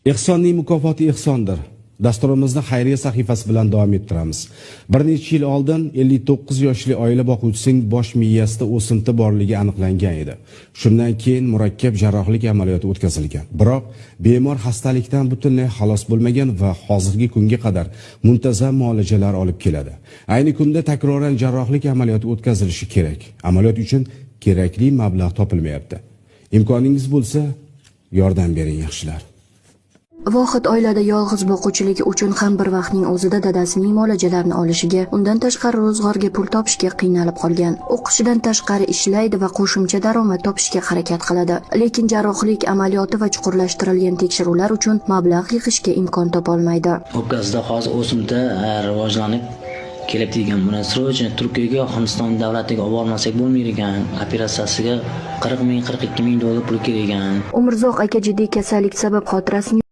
Ehsonning mukofoti ehsondir. Dasturimizda xayriya sahifasi bilan davom ettiramiz. Bir necha yil oldin 59 yoshli oila boquvchisining bosh miyasida o'simta borligi aniqlangan edi. Shundan keyin murakkab jarrohlik amaliyoti o'tkazilgan. Biroq bemor xastalikdan butunlay xalos bo'lmagan va hozirgi kunga qadar muntazam muolajalar olib keladi. Ayni kunda takroran jarrohlik amaliyoti o'tkazilishi kerak. Amaliyot uchun kerakli mablag' topilmayapti. Imkoningiz bo'lsa, yordam bering yaxshilar. Vohid oilada yolg'iz boquvchiligi uchun ham bir vaqtning o'zida dadasining muolajalarini olishiga, undan tashqari ro'zg'orga pul topishga qiynalib qolgan. O'qishidan tashqari ishlaydi va qo'shimcha daromad topishga harakat qiladi. Lekin jarrohlik amaliyoti va chuqurlashtirilgan tekshiruvlar uchun mablag' yig'ishga imkon topolmaydi. O'pkasida hozir o'simta rivojlanib kelibdi degan. Buni srochni Turkiyaga, Hindiston davlatiga olib bormasak bo'lmaydi ekan. Operatsiyasiga 40 ming, 42 ming dollar pul kerak ekan. Umrzoq aka jiddiy kasallik sabab xotirasini